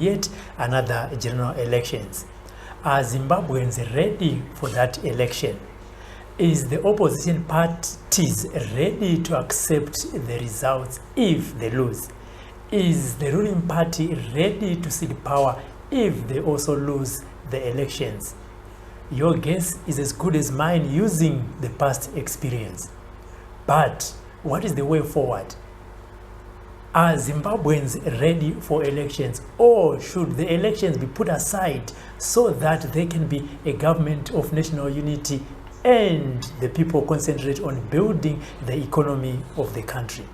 yet another general elections. Are Zimbabweans ready for that election? Is the opposition parties ready to accept the results if they lose? Is the ruling party ready to cede power if they also lose the elections? Your guess is as good as mine using the past experience. But what is the way forward? Are Zimbabweans ready for elections, or should the elections be put aside so that there can be a government of national unity and the people concentrate on building the economy of the country?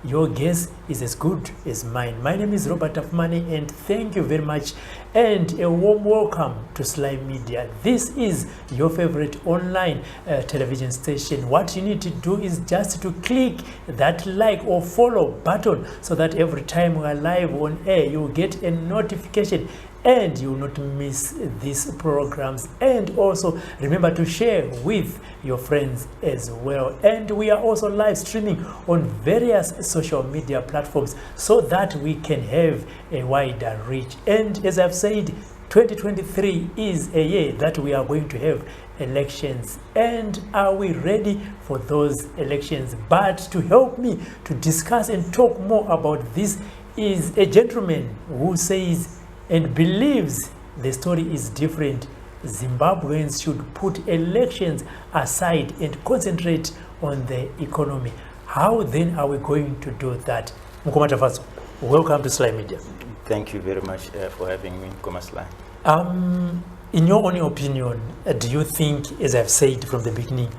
Your guess is as good as mine. My name is Robert Afmani, and thank you very much and a warm welcome to Sly Media. This is your favorite online television station. What you need to do is just to click that like or follow button so that every time we are live on air, you will get a notification and you will not miss these programs. And also remember to share with your friends as well. And we are also live streaming on various social media platforms so that we can have a wider reach. And as I've said, 2023 is a year that we are going to have elections. And are we ready for those elections? But to help me to discuss and talk more about this is a gentleman who says and believes the story is different. Zimbabweans should put elections aside and concentrate on the economy. How then are we going to do that? Mkomata Faso, welcome to Sly Media. Thank you very much for having me, Sly. In your own opinion, do you think, as I've said from the beginning,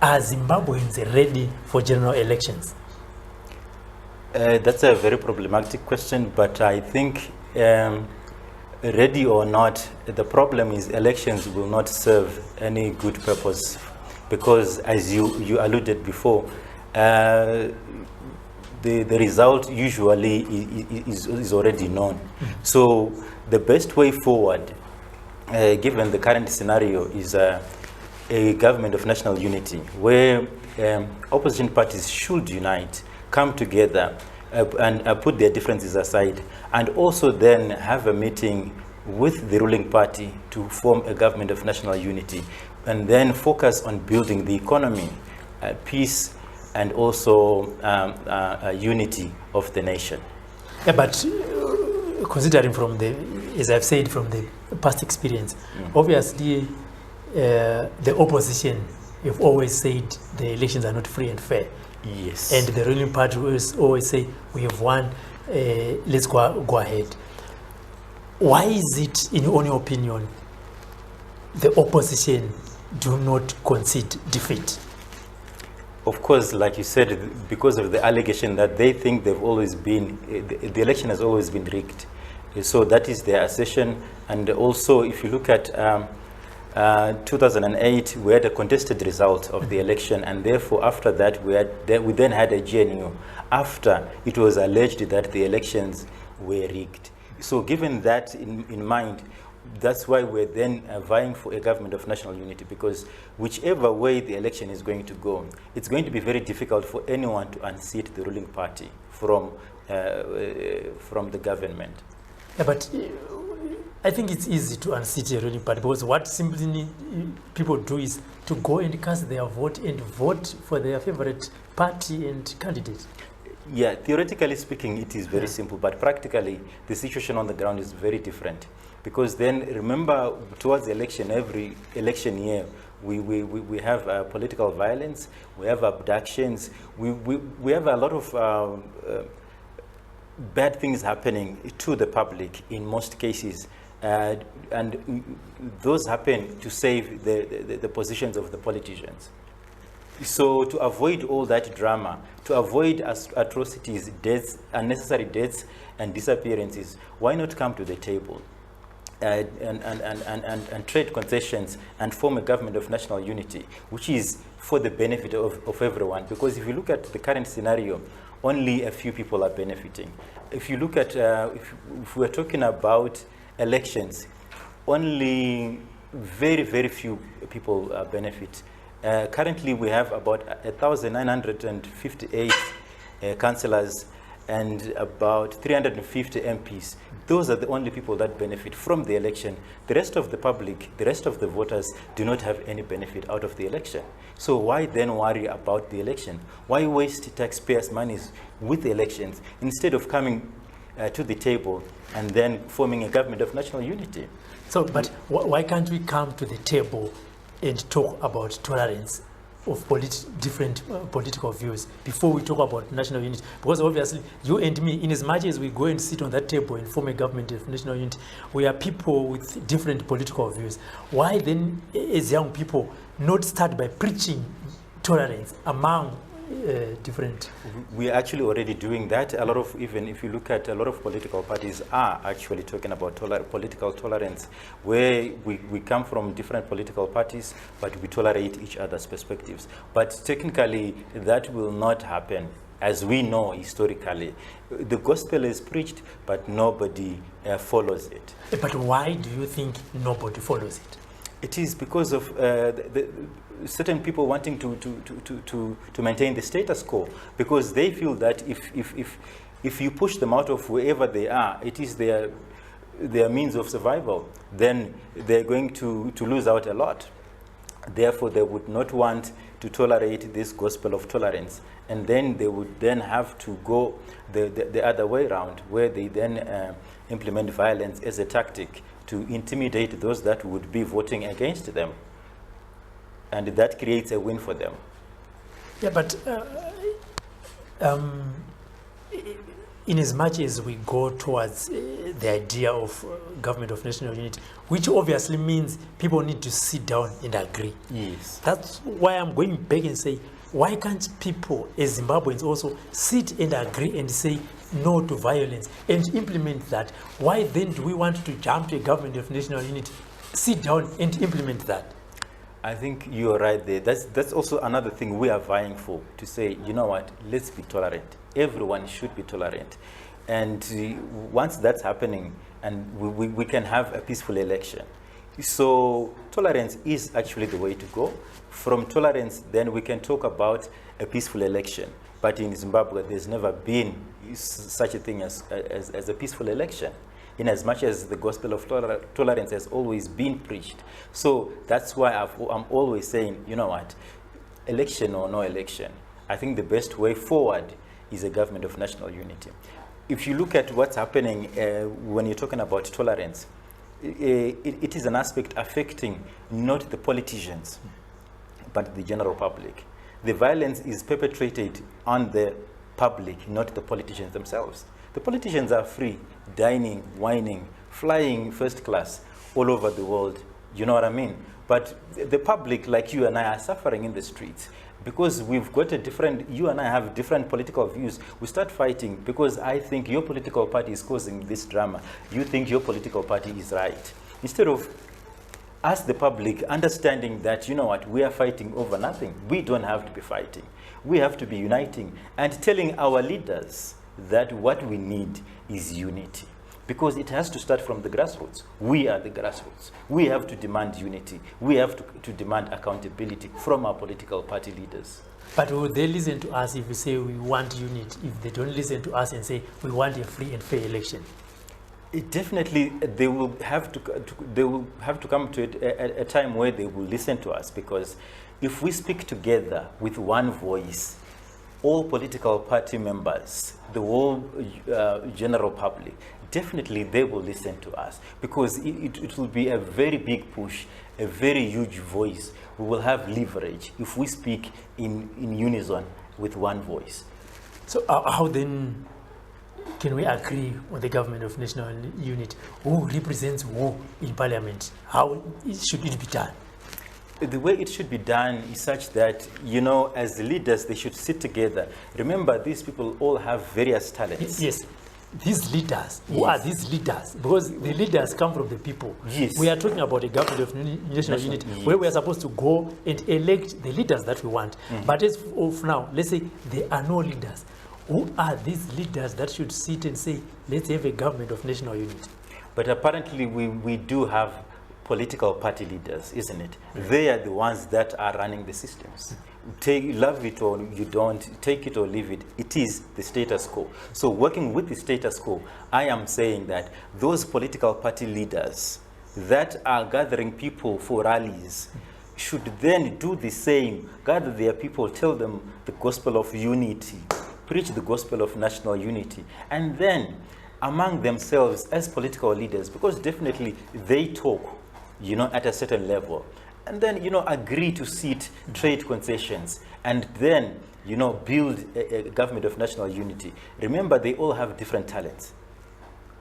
are Zimbabweans ready for general elections? That's a very problematic question, but I think ready or not, the problem is elections will not serve any good purpose, because as you alluded before, the result usually is already known. So the best way forward, given the current scenario, is a government of national unity, where opposition parties should unite, come together, and put their differences aside, and also then have a meeting with the ruling party to form a government of national unity, and then focus on building the economy, peace, and also unity of the nation. Yeah, but considering from the, as I've said, from the past experience, obviously the opposition have always said the elections are not free and fair. Yes. And the ruling party always say, we have won, let's go ahead. Why is it, in your own opinion, the opposition do not concede defeat? Of course, like you said, because of the allegation that they think they've always been, the election has always been rigged. So that is their assertion. And also, if you look at 2008, we had a contested result of the election, and therefore after that we then had a GNU after it was alleged that the elections were rigged. So given that in mind, that's why we're then vying for a government of national unity, because whichever way the election is going to go, it's going to be very difficult for anyone to unseat the ruling party from the government. Yeah, but I think it's easy to unseat a ruling party, because what simply people do is to go and cast their vote and vote for their favorite party and candidate. Yeah, theoretically speaking, it is very simple, but practically, the situation on the ground is very different. Because then, remember, towards the election, every election year, we have political violence, we have abductions, we have a lot of bad things happening to the public in most cases. And those happen to save the positions of the politicians. So to avoid all that drama, to avoid atrocities, deaths, unnecessary deaths and disappearances, why not come to the table and trade concessions and form a government of national unity, which is for the benefit of everyone? Because if you look at the current scenario, only a few people are benefiting. If you look at, if we're talking about elections, only very, very few people benefit. Currently, we have about 1,958 councillors, and about 350 MPs. Those are the only people that benefit from the election. The rest of the public, the rest of the voters do not have any benefit out of the election. So why then worry about the election? Why waste taxpayers' money with the elections instead of coming to the table and then forming a government of national unity? So, but why can't we come to the table and talk about tolerance of different political views before we talk about national unity? Because obviously you and me, in as much as we go and sit on that table and form a government of national unity, we are people with different political views. Why then, as young people, not start by preaching tolerance among different? We are actually already doing that. A lot of, even if you look at a lot of political parties are actually talking about political tolerance, where we come from different political parties, but we tolerate each other's perspectives. But technically, that will not happen. As we know historically, the gospel is preached, but nobody follows it. But why do you think nobody follows it? It is because of certain people wanting to maintain the status quo, because they feel that if you push them out of wherever they are, it is their means of survival, then they're going to lose out a lot. Therefore, they would not want to tolerate this gospel of tolerance, and then they would then have to go the other way around, where they then implement violence as a tactic to intimidate those that would be voting against them, and that creates a win for them. Yeah, but in as much as we go towards the idea of government of national unity, which obviously means people need to sit down and agree. Yes. That's why I'm going back and say, why can't people as Zimbabweans also sit and agree and say no to violence and implement that? Why then do we want to jump to a government of national unity? Sit down and implement that. I think you're right there. That's also another thing we are vying for, to say, you know what, let's be tolerant. Everyone should be tolerant. And once that's happening, and we can have a peaceful election. So tolerance is actually the way to go. From tolerance, then we can talk about a peaceful election. But in Zimbabwe, there's never been such a thing as a peaceful election, in as much as the gospel of tolerance has always been preached. So that's why I'm always saying, you know what, election or no election, I think the best way forward is a government of national unity. If you look at what's happening when you're talking about tolerance, it is an aspect affecting not the politicians, but the general public. The violence is perpetrated on the public, not the politicians themselves. The politicians are free, dining, wining, flying first class all over the world. You know what I mean? But the public, like you and I, are suffering in the streets because we've got a different, you and I have different political views. We start fighting because I think your political party is causing this drama. You think your political party is right. Instead of us, the public, understanding that, you know what, we are fighting over nothing. We don't have to be fighting. We have to be uniting and telling our leaders that what we need is unity, because it has to start from the grassroots. We are the grassroots. We have to demand unity. We have to demand accountability from our political party leaders. But will they listen to us if we say we want unity, if they don't listen to us and say we want a free and fair election? Definitely, they will have to come to it at a time where they will listen to us, because if we speak together with one voice, all political party members, the whole general public, definitely they will listen to us, because it will be a very big push, a very huge voice. We will have leverage if we speak in unison with one voice. So how then can we agree on the government of national unity? Who represents who in parliament? How should it be done? The way it should be done is such that, you know, as the leaders, they should sit together. Remember, these people all have various talents. Yes. These leaders, who are these leaders? Because the leaders come from the people. Yes. We are talking about a government of national unity, where we are supposed to go and elect the leaders that we want. But as of now, let's say there are no leaders. Who are these leaders that should sit and say, let's have a government of national unity? But apparently we do have political party leaders, isn't it? They are the ones that are running the systems. Love it or you don't, take it or leave it, it is the status quo. So working with the status quo, I am saying that those political party leaders that are gathering people for rallies should then do the same, gather their people, tell them the gospel of unity, preach the gospel of national unity, and then among themselves as political leaders, because definitely they talk, at a certain level, and then, agree to seat trade concessions, and then, build a government of national unity. Remember, they all have different talents.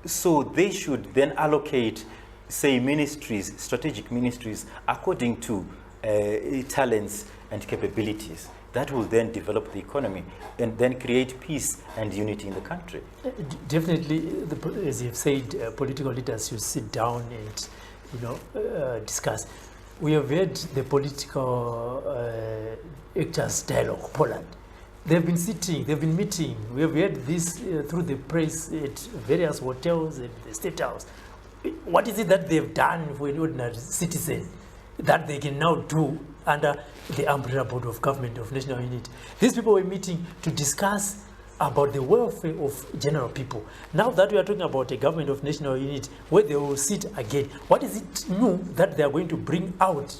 So they should then allocate, say, ministries, strategic ministries, according to talents and capabilities. That will then develop the economy and then create peace and unity in the country. Definitely, as you've said, political leaders should sit down and, discuss. We have had the political actors dialogue, Poland. They've been sitting, they've been meeting. We have heard this through the press at various hotels at the State House. What is it that they've done for an ordinary citizen that they can now do under the umbrella board of government of national unity? These people were meeting to discuss about the welfare of general people. Now that we are talking about a government of national unity where they will sit again, what is it new that they are going to bring out,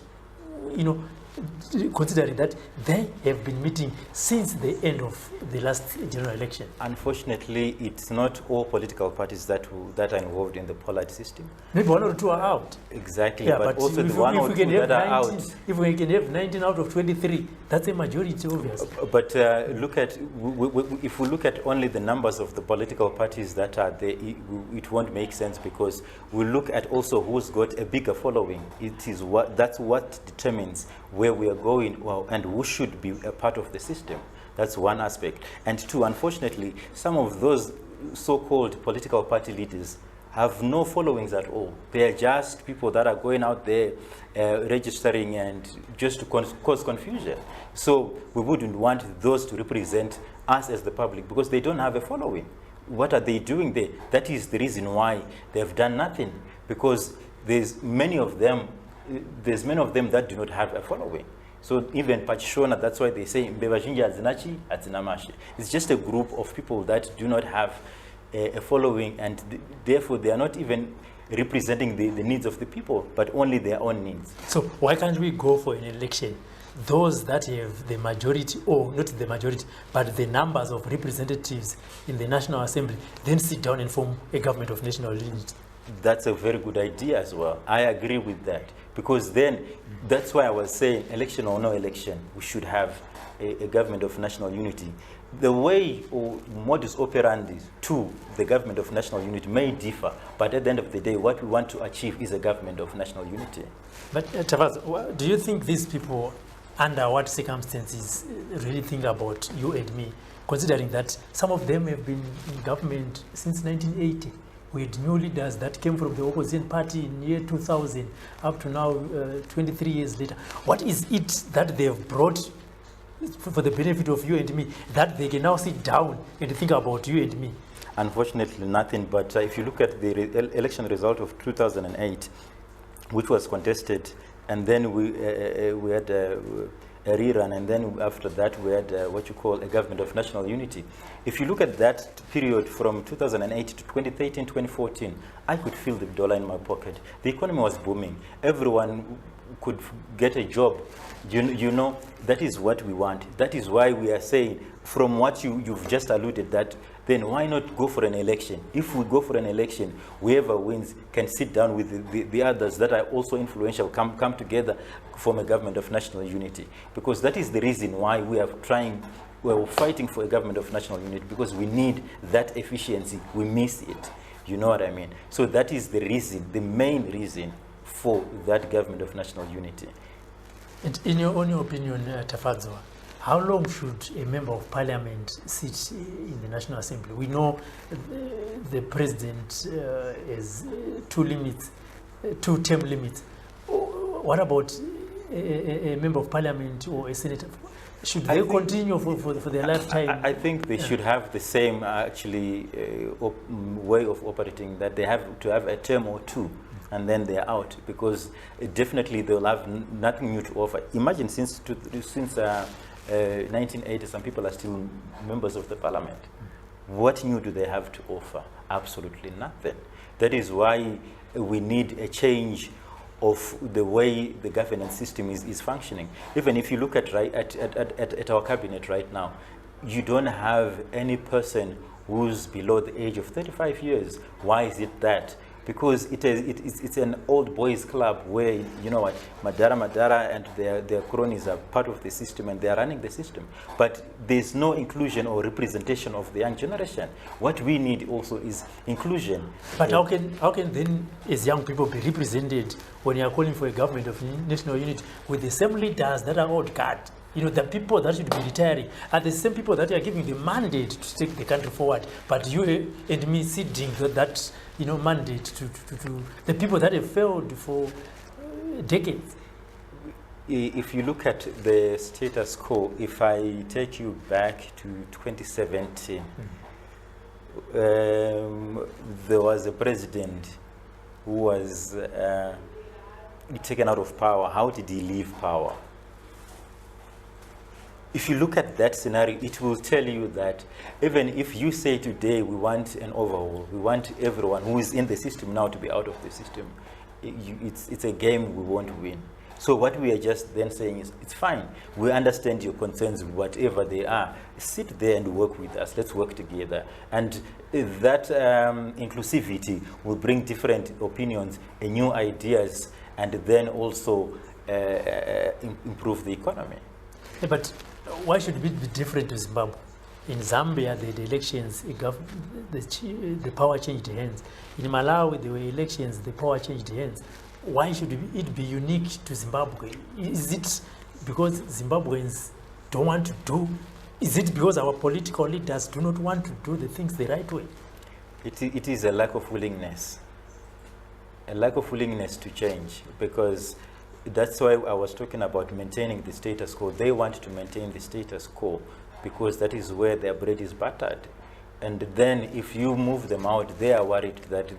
considering that they have been meeting since the end of the last general election? Unfortunately, it's not all political parties that are involved in the Pollard system. Maybe one or two are out. Exactly, yeah, but also the one or two that are out. If we can have 19 out of 23, that's a majority, obviously. But if we look at only the numbers of the political parties that are there, it won't make sense, because we look at also who's got a bigger following. That's what determines where we are going, and who should be a part of the system. That's one aspect. And two, unfortunately, some of those so-called political party leaders have no followings at all. They are just people that are going out there registering and just to cause confusion. So we wouldn't want those to represent us as the public, because they don't have a following. What are they doing there? That is the reason why they've done nothing, because there's many of them that do not have a following. So even Pachishona, that's why they say it's just a group of people that do not have a following, and therefore they are not even representing the needs of the people, but only their own needs. So why can't we go for an election? Those that have the majority, or not the majority, but the numbers of representatives in the National Assembly, then sit down and form a government of national unity. That's a very good idea as well. I agree with that, because then that's why I was saying, election or no election, we should have a government of national unity. The way or modus operandi to the government of national unity may differ, but at the end of the day, what we want to achieve is a government of national unity. But Tavaz, do you think these people, under what circumstances, really think about you and me, considering that some of them have been in government since 1980? With new leaders that came from the opposition party in year 2000 up to now, 23 years later. What is it that they have brought for the benefit of you and me, that they can now sit down and think about you and me? Unfortunately, nothing. But if you look at the election result of 2008, which was contested, and then we had a rerun, and then after that we had what you call a government of national unity. If you look at that period from 2008 to 2013, 2014, I could feel the dollar in my pocket. The economy was booming. Everyone could get a job. You know, that is what we want. That is why we are saying, from what you've just alluded, that then why not go for an election? If we go for an election, whoever wins can sit down with the others that are also influential, come together, form a government of national unity. Because that is the reason why we're fighting for a government of national unity, because we need that efficiency. We miss it. You know what I mean? So that is the reason, the main reason for that government of national unity. And in your own opinion, Tafadzwa, how long should a member of parliament sit in the National Assembly? We know the president has two-term limits. What about a member of parliament or a senator? Should they continue for their lifetime? I think they should have the same way of operating, that they have to have a term or two and then they're out, because definitely they'll have nothing new to offer. Imagine since 1980, some people are still members of the parliament. What new do they have to offer? Absolutely nothing. That is why we need a change of the way the governance system is functioning. Even if you look at our cabinet right now, you don't have any person who's below the age of 35 years. Why is it that? Because it's an old boys club where, you know what, Madara and their cronies are part of the system and they are running the system. But there's no inclusion or representation of the young generation. What we need also is inclusion. But how can then, as young people, be represented when you are calling for a government of national unity with the same leaders that are old guard? You know, the people that should be retiring are the same people that are giving the mandate to take the country forward. But you and me ceding that mandate to the people that have failed for decades. If you look at the status quo, if I take you back to 2017, there was a president who was taken out of power. How did he leave power? If you look at that scenario, it will tell you that even if you say today we want an overhaul, we want everyone who is in the system now to be out of the system, it's a game we won't win. So what we are just then saying is, it's fine. We understand your concerns, whatever they are. Sit there and work with us. Let's work together. And that inclusivity will bring different opinions and new ideas, and then also improve the economy. Yeah, but why should it be different to Zimbabwe? In Zambia, the elections, the power changed hands. In Malawi, there were elections, the power changed hands. Why should it be unique to Zimbabwe? Is it because Zimbabweans don't want to do? Is it because our political leaders do not want to do the things the right way? It is a lack of willingness. A lack of willingness to change, because that's why I was talking about maintaining the status quo. They want to maintain the status quo because that is where their bread is buttered. And then if you move them out, they are worried that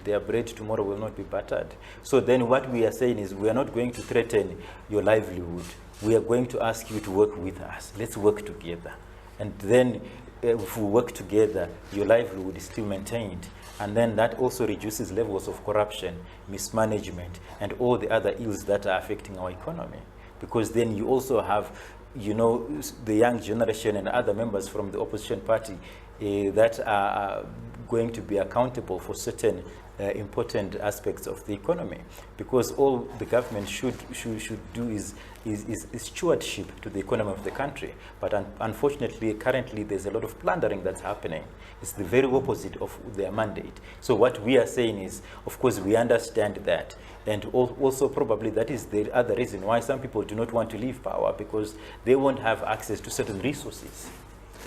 their bread tomorrow will not be buttered. So then what we are saying is, we are not going to threaten your livelihood. We are going to ask you to work with us. Let's work together. And then if we work together, your livelihood is still maintained. And then that also reduces levels of corruption, mismanagement, and all the other ills that are affecting our economy. Because then you also have, the young generation and other members from the opposition party that are going to be accountable for certain important aspects of the economy, because all the government should do is stewardship to the economy of the country. But unfortunately, currently there's a lot of plundering that's happening. It's the very opposite of their mandate. So what we are saying is, of course, we understand that, and also probably that is the other reason why some people do not want to leave power, because they won't have access to certain resources.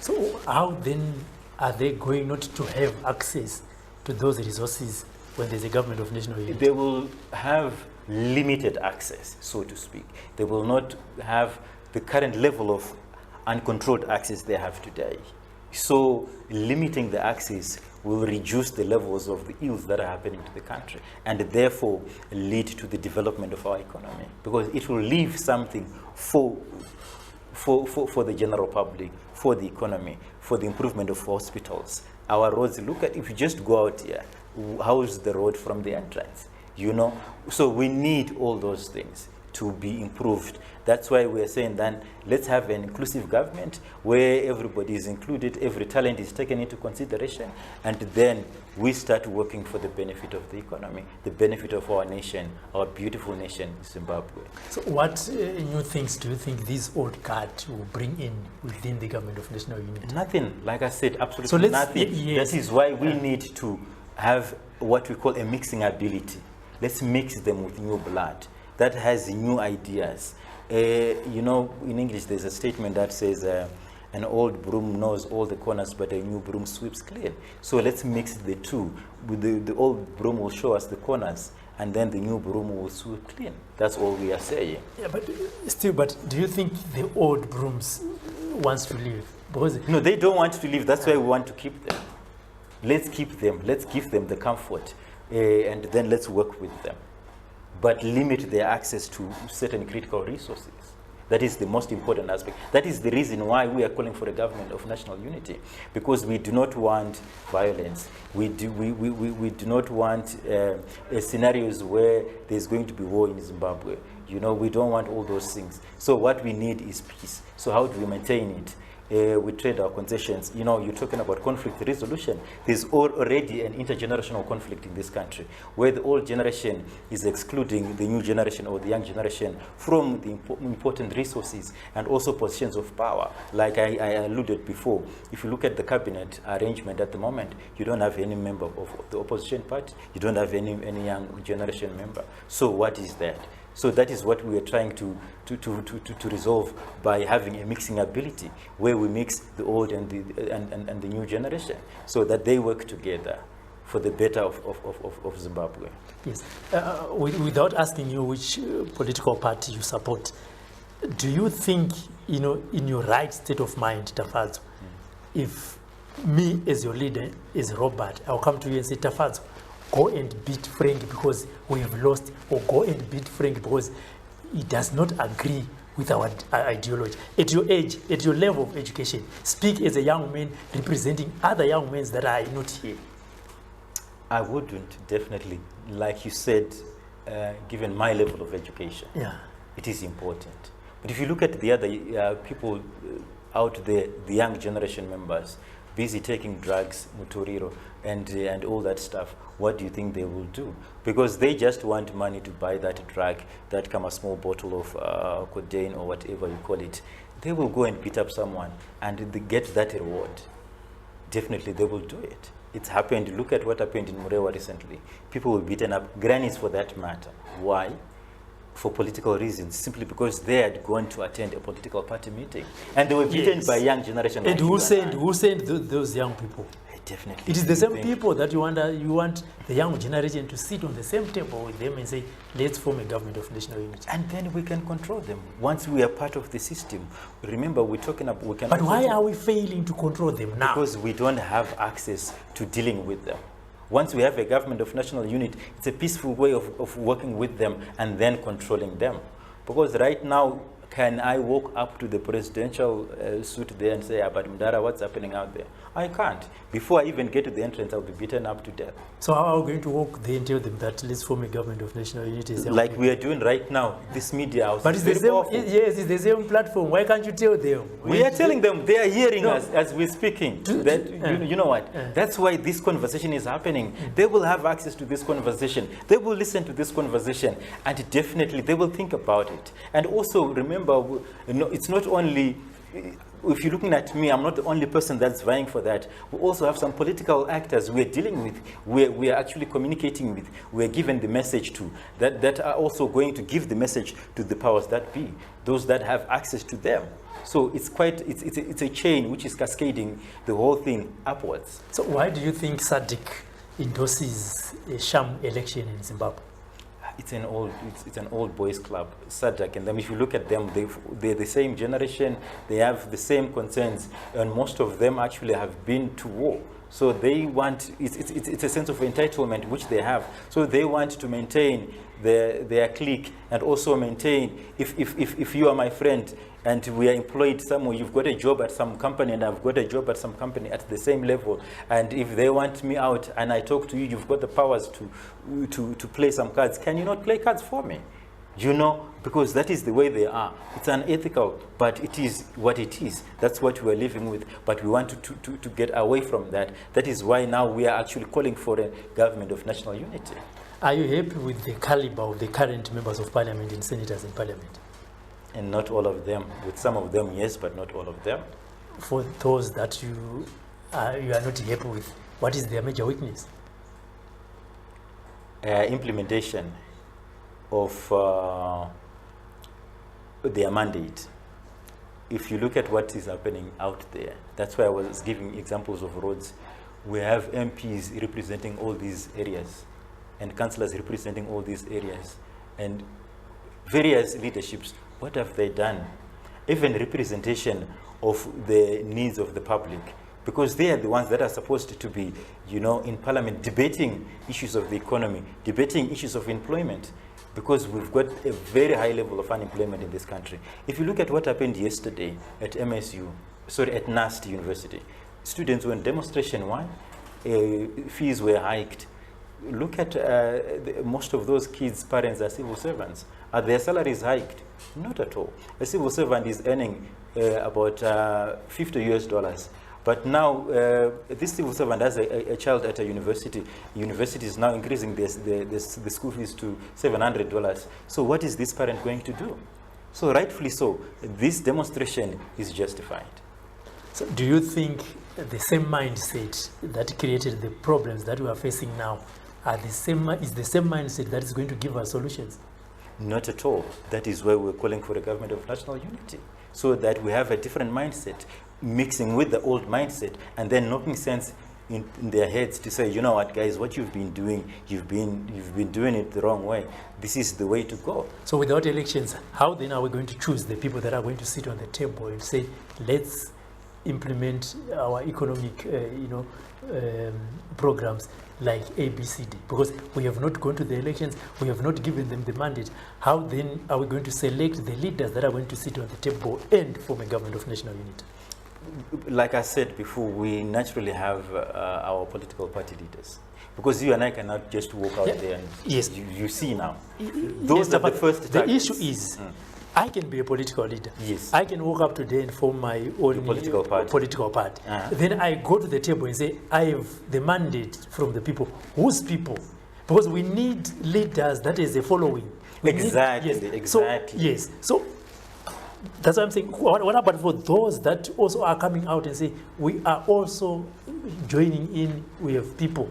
So how then are they going not to have access to those resources when there's a government of national unity? They will have limited access, so to speak. They will not have the current level of uncontrolled access they have today. So limiting the access will reduce the levels of the ills that are happening to the country, and therefore lead to the development of our economy, because it will leave something for the general public, for the economy, for the improvement of hospitals. Our roads, look at, if you just go out here, how is the road from the entrance? So we need all those things to be improved. That's why we are saying then, let's have an inclusive government where everybody is included, every talent is taken into consideration, and then we start working for the benefit of the economy, the benefit of our nation, our beautiful nation, Zimbabwe. So what new things do you think this old guard will bring in within the government of national unity? Nothing, like I said, absolutely nothing. Yes. That is why we need to have what we call a mixing ability. Let's mix them with new blood that has new ideas. In English there's a statement that says an old broom knows all the corners, but a new broom sweeps clean. So let's mix the two. The old broom will show us the corners, and then the new broom will sweep clean. That's all we are saying. Yeah, but do you think the old brooms wants to leave? Because no, they don't want to leave. That's why we want to keep them. Let's keep them. Let's give them the comfort. and then let's work with them. But limit their access to certain critical resources. That is the most important aspect. That is the reason why we are calling for a government of national unity, because we do not want violence. We do not want scenarios where there's going to be war in Zimbabwe. You know, we don't want all those things. So what we need is peace. So how do we maintain it? We trade our concessions. You know, you're talking about conflict resolution. There's already an intergenerational conflict in this country, where the old generation is excluding the new generation or the young generation from the important resources and also positions of power. Like I alluded before, if you look at the cabinet arrangement at the moment, you don't have any member of the opposition party. You don't have any young generation member. So what is that? So that is what we are trying to resolve by having a mixing ability, where we mix the old and the new generation, so that they work together for the better of Zimbabwe. Yes. Without asking you which political party you support, do you think, you know, in your right state of mind, Tafazo, if me as your leader is Robert, I'll come to you and say, Tafazo, go and beat Frank because we have lost, or go and beat Frank because he does not agree with our ideology. At your age, at your level of education, speak as a young man representing other young men that are not here. I wouldn't, definitely. Like you said, given my level of education, yeah, it is important. But if you look at the other people out there, the young generation members, busy taking drugs, muturiro, and all that stuff, what do you think they will do? Because they just want money to buy that drug, that come a small bottle of codeine or whatever you call it. They will go and beat up someone and they get that reward. Definitely they will do it. It's happened. Look at what happened in Murewa recently. People were beaten up, grannies for that matter. Why? For political reasons, simply because they had gone to attend a political party meeting and they were beaten by young generation. And who sent those young people? Definitely. It is the same people that you want the young generation to sit on the same table with them and say, let's form a government of national unity. And then we can control them once we are part of the system. Remember, we're talking about we can. But why are we failing to control them now? Because we don't have access to dealing with them. Once we have a government of national unity, it's a peaceful way of working with them and then controlling them. Because right now, can I walk up to the presidential suite there and say, but Mdara, what's happening out there? I can't. Before I even get to the entrance, I'll be beaten up to death. So how are we going to walk there and tell them that let's form a government of national unity? Like we are doing right now, this media house. But it's the same, yes, it's the same platform. Why can't you tell them? We are telling them, they are hearing us as we're speaking. You know what? That's why this conversation is happening. They will have access to this conversation. They will listen to this conversation. And definitely they will think about it. And also remember, it's not only, if you're looking at me, I'm not the only person that's vying for that. We also have some political actors we're dealing with, we are actually communicating with, we're given the message to, that are also going to give the message to the powers that be, those that have access to them. So it's a chain which is cascading the whole thing upwards. So why do you think SADC endorses a sham election in Zimbabwe? It's an old boys club, SADC, and then if you look at them, they're the same generation, they have the same concerns, and most of them actually have been to war. So they want, it's a sense of entitlement which they have. So they want to maintain their clique and also maintain, if you are my friend and we are employed somewhere, you've got a job at some company and I've got a job at some company at the same level, and if they want me out and I talk to you, you've got the powers to play some cards. Can you not play cards for me? You know, because that is the way they are. It's unethical, but it is what it is. That's what we are living with, but we want to get away from that. That is why now we are actually calling for a government of national unity. Are you happy with the caliber of the current members of parliament and senators in parliament? And not all of them. With some of them, yes, but not all of them. For those that you are not happy with, what is their major weakness? Implementation of their mandate. If you look at what is happening out there, that's why I was giving examples of roads. We have MPs representing all these areas and councillors representing all these areas and various leaderships. What have they done? Even representation of the needs of the public. because they are the ones that are supposed to be, you know, in parliament debating issues of the economy, debating issues of employment, because we've got a very high level of unemployment in this country. If you look at what happened yesterday at at NAST University, students were in demonstration. Why? Fees were hiked. Look at most of those kids' parents are civil servants. Are their salaries hiked? Not at all. A civil servant is earning about $50 US. But now, this civil servant has a child at a university. University is now increasing the school fees to $700. So what is this parent going to do? So rightfully so, this demonstration is justified. So do you think the same mindset that created the problems that we are facing now is the same mindset that is going to give us solutions? Not at all. That is why we're calling for a government of national unity, so that we have a different mindset mixing with the old mindset, and then knocking sense in their heads to say, you know what, guys, what you've been doing, you've been doing it the wrong way. This is the way to go. So without elections, how then are we going to choose the people that are going to sit on the table and say, let's implement our economic programs like ABCD? Because we have not gone to the elections, we have not given them the mandate. How then are we going to select the leaders that are going to sit on the table and form a government of national unity? Like I said before, we naturally have our political party leaders, because you and I cannot just walk out there and you see now. Those are the first targets. The issue is, I can be a political leader. Yes. I can walk up today and form my own political party. Then I go to the table and say, I have the mandate from the people. Whose people? Because we need leaders that is a following. Exactly. So that's what I'm saying. What about for those that also are coming out and say, we are also joining in, we have people.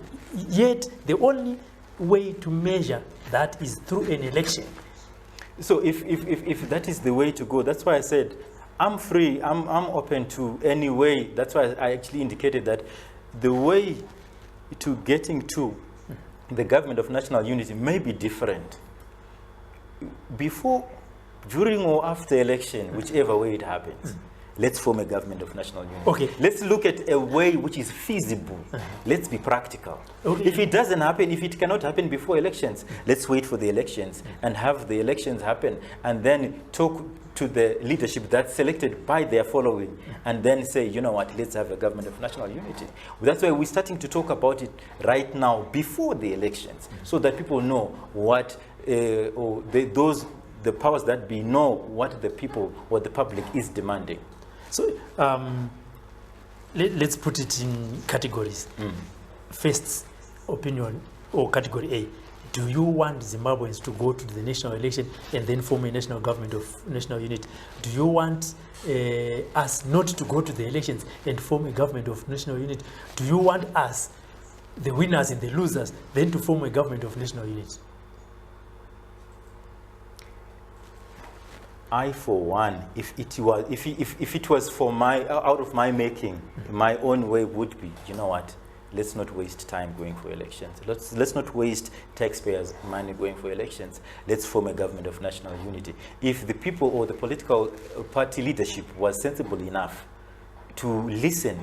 Yet the only way to measure that is through an election. So if that is the way to go, that's why I said I'm free, I'm open to any way. That's why I actually indicated that the way to getting to the government of national unity may be different. Before, during or after election, whichever way it happens, let's form a government of national unity. Okay. Let's look at a way which is feasible. Let's be practical. Okay. If it doesn't happen, if it cannot happen before elections, let's wait for the elections and have the elections happen, and then talk to the leadership that's selected by their following, and then say, you know what, let's have a government of national unity. That's why we're starting to talk about it right now before the elections, so that people know what the powers that be know what the people or the public is demanding. So let's put it in categories. First opinion, or category A, do you want Zimbabweans to go to the national election and then form a national government of national unity? Do you want us not to go to the elections and form a government of national unity? Do you want us, the winners and the losers, then to form a government of national unity? I, for one, if it was for out of my making, my own way would be, you know what, let's not waste time going for elections. Let's not waste taxpayers' money going for elections. Let's form a government of national unity. If the people or the political party leadership was sensible enough to listen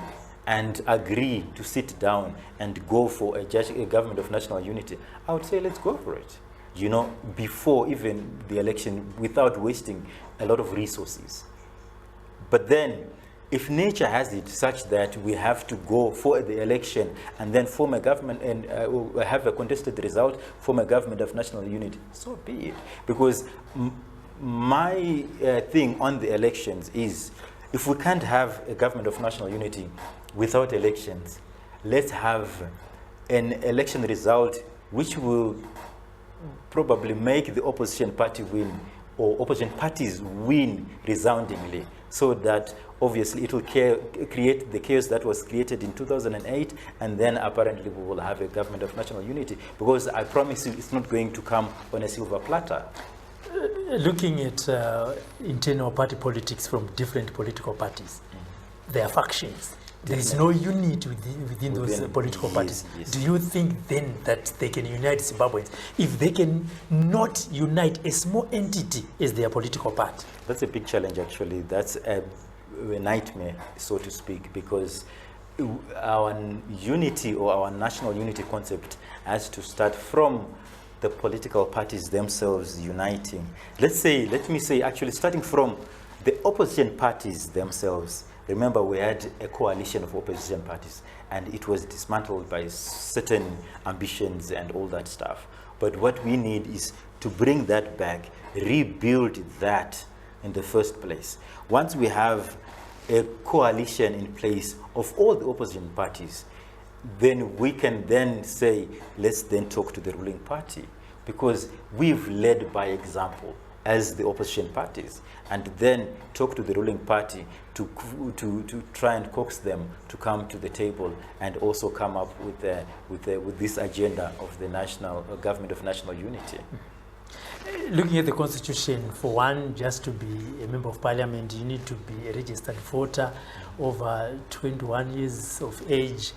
and agree to sit down and go for a government of national unity, I would say let's go for it. You know, before even the election, without wasting a lot of resources. But then, if nature has it such that we have to go for the election and then form a government and have a contested result, form a government of national unity, so be it. Because my thing on the elections is, if we can't have a government of national unity without elections, let's have an election result which will probably make the opposition party win, or opposition parties win resoundingly, so that obviously it will create the chaos that was created in 2008, and then apparently we will have a government of national unity, because I promise you it's not going to come on a silver platter. Looking at internal party politics from different political parties, there are factions. There is no unity within those political parties. Yes. Do you think then that they can unite Zimbabweans if they can not unite a small entity as their political party? That's a big challenge, actually. That's a nightmare, so to speak, because our unity or our national unity concept has to start from the political parties themselves uniting. Let me say, actually starting from the opposition parties themselves. Remember, we had a coalition of opposition parties, and it was dismantled by certain ambitions and all that stuff. But what we need is to bring that back, rebuild that in the first place. Once we have a coalition in place of all the opposition parties, then we can then say, let's then talk to the ruling party, because we've led by example as the opposition parties, and then talk to the ruling party to try and coax them to come to the table and also come up with this agenda of the national government of national unity. Looking at the constitution, for one, just to be a member of parliament, you need to be a registered voter over 21 years of age.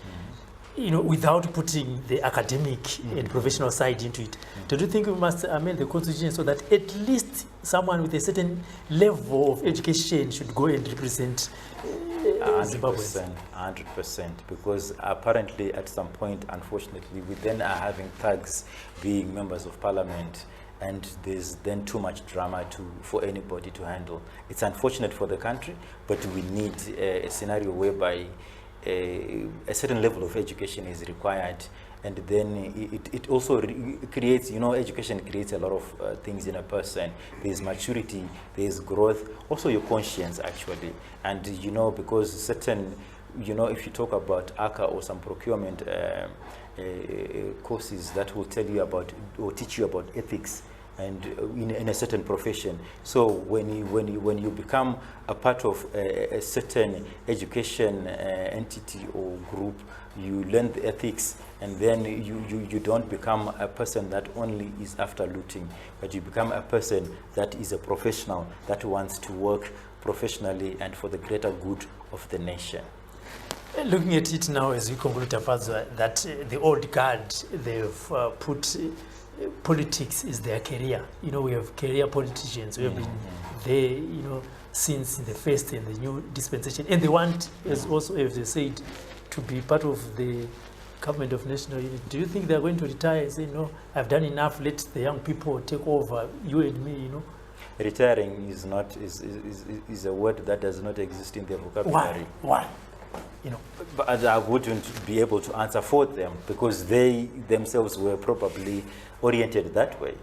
You know, without putting the academic and professional side into it. Do you think we must amend the constitution so that at least someone with a certain level of education should go and represent Zimbabweans? 100%, because apparently at some point, unfortunately, we then are having thugs being members of parliament, and there's then too much drama for anybody to handle. It's unfortunate for the country, but we need a scenario whereby a certain level of education is required, and then it also creates, you know, education creates a lot of things in a person. There's maturity, there's growth, also your conscience actually. And you know, because certain, you know, if you talk about ACA or some procurement courses that will tell you about or teach you about ethics and in a certain profession. So when you become a part of a certain education entity or group, you learn the ethics, and then you don't become a person that only is after looting, but you become a person that is a professional that wants to work professionally and for the greater good of the nation. Looking at it now as we conclude, Tafazwa, that the old guard, they've put politics is their career. You know, we have career politicians who have been there, you know, since the first and the new dispensation, and they want, as also as they said, to be part of the government of national unity. Do you think they're going to retire and say, no, I've done enough, let the young people take over, you and me, you know? Retiring is not is a word that does not exist in their vocabulary. Why? You know, but I wouldn't be able to answer for them, because they themselves were probably oriented that way.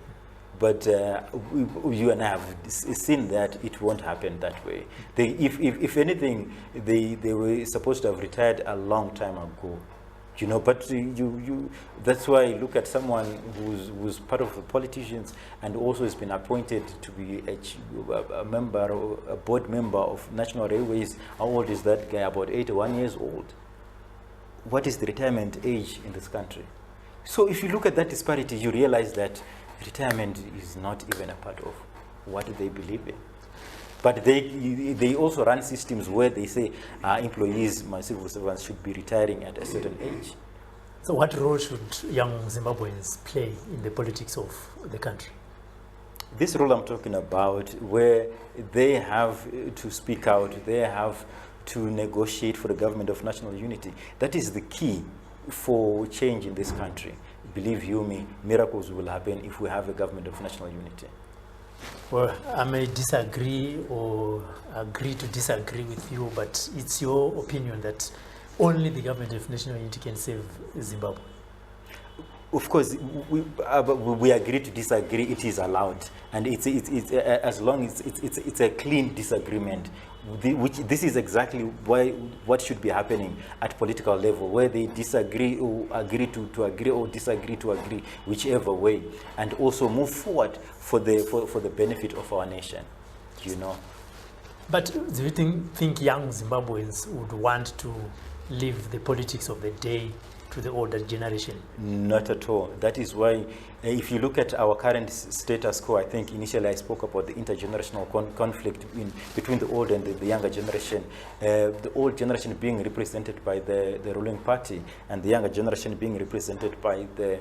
But you and I have seen that it won't happen that way. If anything, they were supposed to have retired a long time ago. You know, but that's why you look at someone who's part of the politicians and also has been appointed to be a member or a board member of National Railways. How old is that guy? About 81 years old. What is the retirement age in this country? So if you look at that disparity, you realize that retirement is not even a part of what they believe in. But they also run systems where they say employees, my civil servants, should be retiring at a certain age. So what role should young Zimbabweans play in the politics of the country? This role I'm talking about, where they have to speak out, they have to negotiate for the government of national unity. That is the key for change in this country. Believe you me, miracles will happen if we have a government of national unity. Well, I may disagree or agree to disagree with you, but it's your opinion that only the government of national unity can save Zimbabwe. Of course, we agree to disagree. It is allowed, and it's as long as it's a clean disagreement. This is exactly what should be happening at political level, where they disagree or agree to agree or disagree to agree, whichever way, and also move forward for the benefit of our nation. You know. But do you think young Zimbabweans would want to leave the politics of the day to the older generation? Not at all. That is why If you look at our current status quo, I think initially I spoke about the intergenerational conflict between the old and the younger generation. The old generation being represented by the ruling party, and the younger generation being represented by the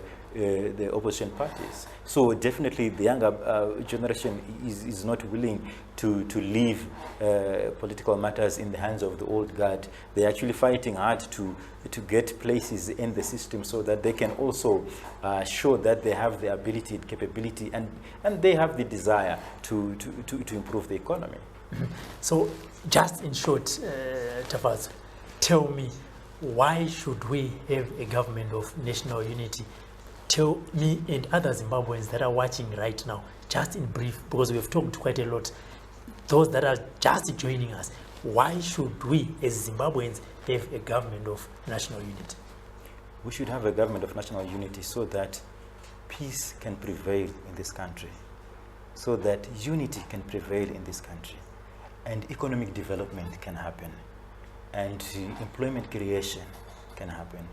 opposition parties. So definitely the younger generation is not willing to leave political matters in the hands of the old guard. They're actually fighting hard to get places in the system so that they can also show that they have the ability and capability, and they have the desire to improve the economy. So just in short, Tafaz, tell me, why should we have a government of national unity? Tell me and other Zimbabweans that are watching right now, just in brief, because we have talked quite a lot, those that are just joining us, why should we as Zimbabweans have a government of national unity? We should have a government of national unity so that peace can prevail in this country, so that unity can prevail in this country, and economic development can happen, and employment creation can happen.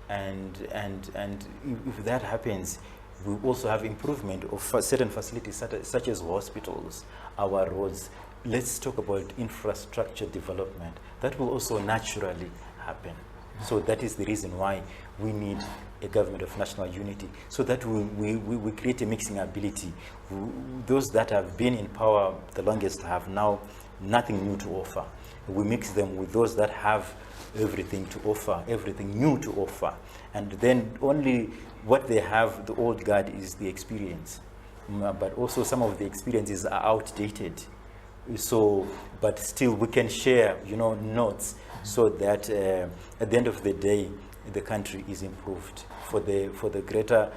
And if that happens, we also have improvement of certain facilities such as hospitals, our roads. Let's talk about infrastructure development. That will also naturally happen. So that is the reason why we need a government of national unity, so that we create a mixing ability. Those that have been in power the longest have now nothing new to offer. We mix them with those that have everything to offer, everything new to offer. And then only what they have, the old guard, is the experience. But also some of the experiences are outdated. So, but still we can share, notes, so that at the end of the day, the country is improved for the greater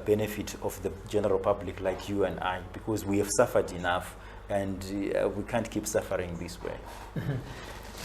benefit of the general public like you and I, because we have suffered enough, and we can't keep suffering this way.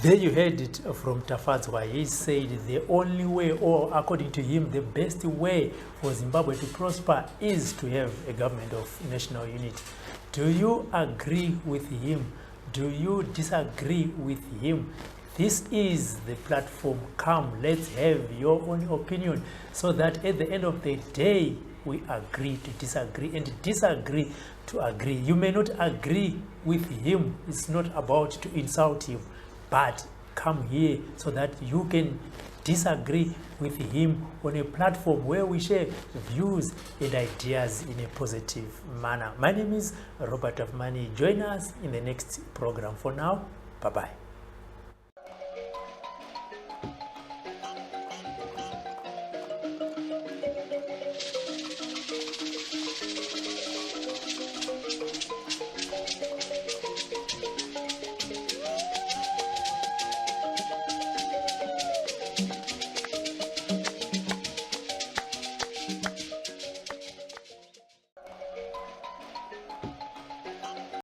There you heard it from Tafadzwa. He said the only way, or according to him, the best way for Zimbabwe to prosper is to have a government of national unity. Do you agree with him? Do you disagree with him? This is the platform. Come, let's have your own opinion, so that at the end of the day, we agree to disagree and disagree to agree. You may not agree with him. It's not about to insult him, but come here so that you can disagree with him on a platform where we share views and ideas in a positive manner. My name is Robert Afmani. Join us in the next program. For now, bye-bye.